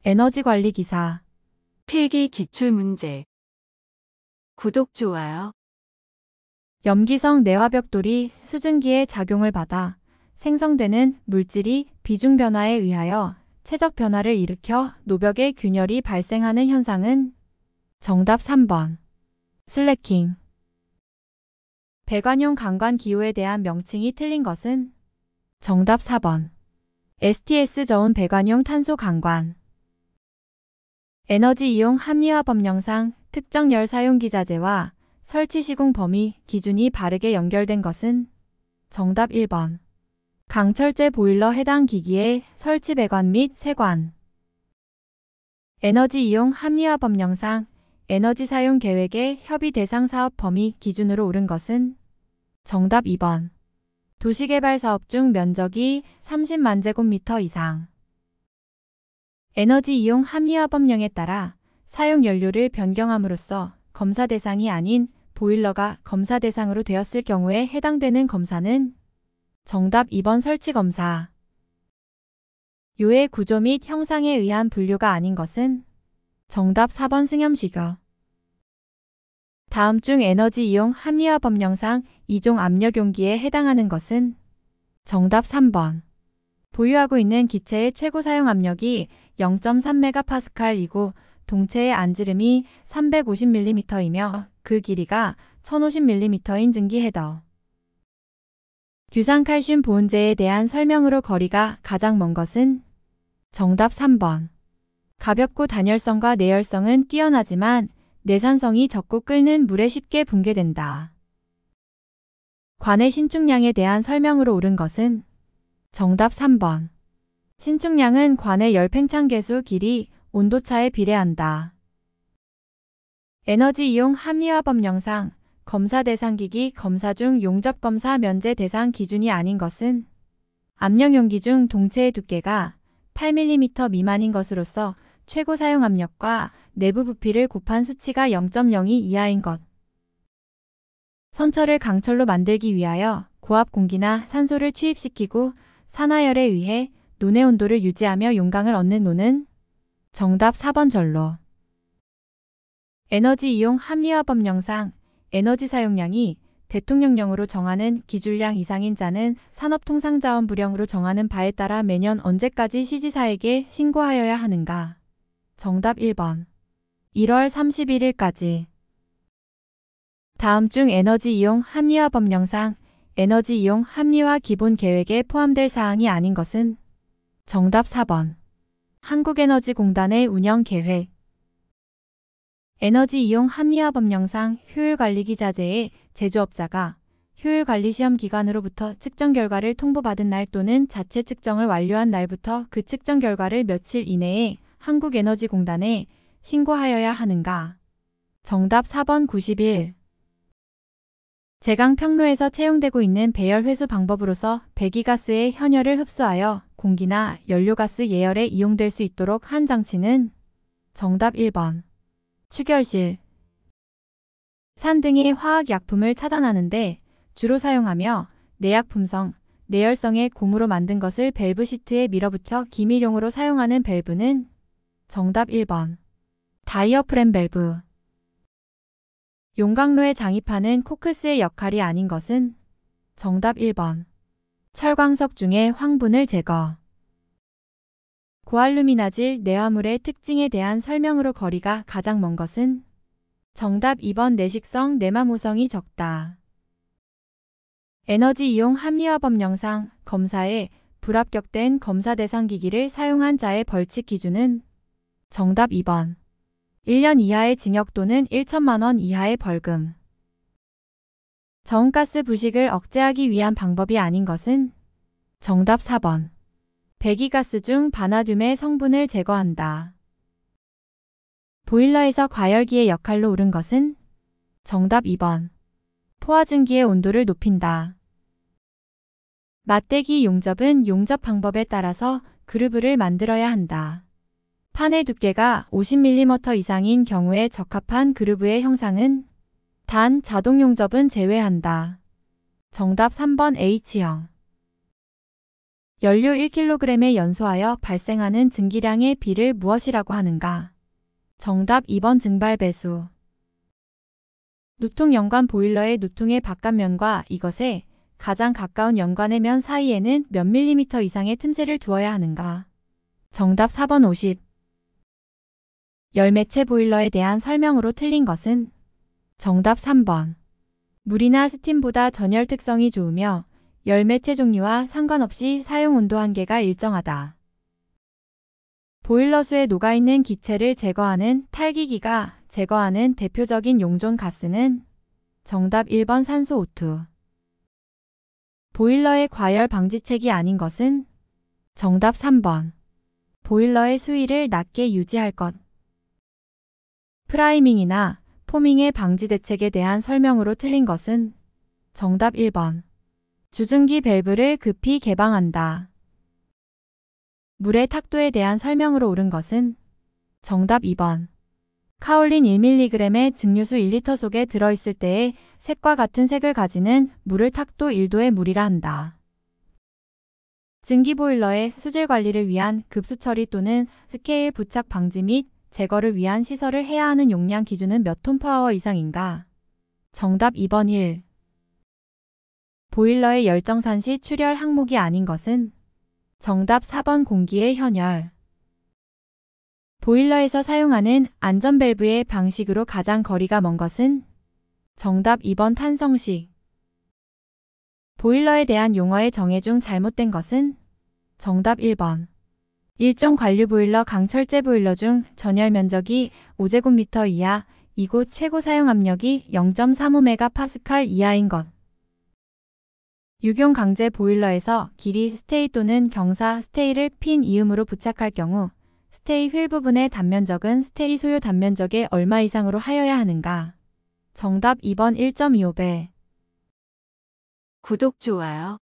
에너지관리 기사. 필기 기출문제. 구독, 좋아요. 염기성 내화벽돌이 수증기의 작용을 받아 생성되는 물질이 비중 변화에 의하여 체적 변화를 일으켜 노벽에 균열이 발생하는 현상은 정답 3번. 슬래킹. 배관용 강관 기호에 대한 명칭이 틀린 것은 정답 4번. STS 저온 배관용 탄소 강관. 에너지 이용 합리화 법령상 특정 열 사용 기자재와 설치 시공 범위 기준이 바르게 연결된 것은 정답 1번. 강철제 보일러 해당 기기의 설치 배관 및 세관. 에너지 이용 합리화 법령상 에너지 사용 계획의 협의 대상 사업 범위 기준으로 옳은 것은 정답 2번. 도시개발 사업 중 면적이 30만 제곱미터 이상. 에너지 이용 합리화 법령에 따라 사용 연료를 변경함으로써 검사 대상이 아닌 보일러가 검사 대상으로 되었을 경우에 해당되는 검사는 정답 2번 설치 검사. 요의 구조 및 형상에 의한 분류가 아닌 것은 정답 4번 승염식여. 다음 중 에너지 이용 합리화 법령상 2종 압력용기에 해당하는 것은 정답 3번. 보유하고 있는 기체의 최고 사용 압력이 0.3MPa이고 동체의 안지름이 350mm이며 그 길이가 1050mm인 증기 헤더. 규산칼슘 보온제에 대한 설명으로 거리가 가장 먼 것은 정답 3번. 가볍고 단열성과 내열성은 뛰어나지만 내산성이 적고 끓는 물에 쉽게 붕괴된다. 관의 신축량에 대한 설명으로 옳은 것은 정답 3번. 신축량은 관의 열 팽창 계수 길이 온도차에 비례한다. 에너지 이용 합리화 법령상 검사 대상 기기 검사 중 용접 검사 면제 대상 기준이 아닌 것은 압력용기 중 동체의 두께가 8mm 미만인 것으로서 최고 사용 압력과 내부 부피를 곱한 수치가 0.02 이하인 것. 선철을 강철로 만들기 위하여 고압 공기나 산소를 취입시키고 산화열에 의해 논의 온도를 유지하며 용광을 얻는 논은 정답 4번 전로. 에너지 이용 합리화 법령상 에너지 사용량이 대통령령으로 정하는 기준량 이상인 자는 산업통상자원부령으로 정하는 바에 따라 매년 언제까지 시지사에게 신고하여야 하는가? 정답 1번. 1월 31일까지. 다음 중 에너지 이용 합리화 법령상 에너지 이용 합리화 기본 계획에 포함될 사항이 아닌 것은 정답 4번. 한국에너지공단의 운영 계획. 에너지 이용 합리화 법령상 효율관리기자재의 제조업자가 효율관리시험 기관으로부터 측정 결과를 통보받은 날 또는 자체 측정을 완료한 날부터 그 측정 결과를 며칠 이내에 한국에너지공단에 신고하여야 하는가? 정답 4번 90일. 제강 평로에서 채용되고 있는 배열 회수 방법으로서 배기가스의 현열을 흡수하여 공기나 연료가스 예열에 이용될 수 있도록 한 장치는 정답 1번. 추결실. 산 등의 화학약품을 차단하는데 주로 사용하며 내약품성, 내열성의 고무로 만든 것을 밸브 시트에 밀어붙여 기미용으로 사용하는 밸브는 정답 1번. 다이어프램 밸브. 용광로에 장입하는 코크스의 역할이 아닌 것은 정답 1번. 철광석 중의 황분을 제거. 고알루미나질 내화물의 특징에 대한 설명으로 거리가 가장 먼 것은 정답 2번. 내식성 내마모성이 적다. 에너지 이용 합리화 법령상 검사에 불합격된 검사 대상 기기를 사용한 자의 벌칙 기준은 정답 2번. 1년 이하의 징역 또는 1천만 원 이하의 벌금. 저온가스 부식을 억제하기 위한 방법이 아닌 것은 정답 4번. 배기가스 중 바나듐의 성분을 제거한다. 보일러에서 과열기의 역할로 옳은 것은 정답 2번. 포화증기의 온도를 높인다. 맞대기 용접은 용접 방법에 따라서 그루브를 만들어야 한다. 판의 두께가 50mm 이상인 경우에 적합한 그루브의 형상은 단 자동 용접은 제외한다. 정답 3번 H형. 연료 1kg에 연소하여 발생하는 증기량의 비를 무엇이라고 하는가? 정답 2번 증발배수. 누통 연관 보일러의 누통의 바깥면과 이것에 가장 가까운 연관의 면 사이에는 몇 밀리미터 이상의 틈새를 두어야 하는가? 정답 4번 50. 열매체 보일러에 대한 설명으로 틀린 것은? 정답 3번. 물이나 스팀보다 전열 특성이 좋으며 열매체 종류와 상관없이 사용 온도 한계가 일정하다. 보일러 수에 녹아있는 기체를 제거하는 탈기기가 제거하는 대표적인 용존 가스는? 정답 1번 산소 O2. 보일러의 과열 방지책이 아닌 것은? 정답 3번. 보일러의 수위를 낮게 유지할 것. 프라이밍이나 포밍의 방지 대책에 대한 설명으로 틀린 것은? 정답 1번. 주증기 밸브를 급히 개방한다. 물의 탁도에 대한 설명으로 옳은 것은? 정답 2번. 카올린 1mg의 증류수 1리터 속에 들어있을 때의 색과 같은 색을 가지는 물을 탁도 1도의 물이라 한다. 증기보일러의 수질 관리를 위한 급수 처리 또는 스케일 부착 방지 및 제거를 위한 시설을 해야 하는 용량 기준은 몇 톤퍼아워 이상인가? 정답 2번 1. 보일러의 열정산 시 출혈 항목이 아닌 것은? 정답 4번 공기의 현열. 보일러에서 사용하는 안전밸브의 방식으로 가장 거리가 먼 것은? 정답 2번 탄성식. 보일러에 대한 용어의 정의 중 잘못된 것은? 정답 1번. 일종 관류보일러 강철제 보일러 중 전열 면적이 5제곱미터 이하, 이곳 최고 사용 압력이 0.35메가파스칼 이하인 것. 유경 강제 보일러에서 길이 스테이 또는 경사 스테이를 핀 이음으로 부착할 경우 스테이 휠 부분의 단면적은 스테이 소요 단면적의 얼마 이상으로 하여야 하는가? 정답 2번 1.25배. 구독, 좋아요.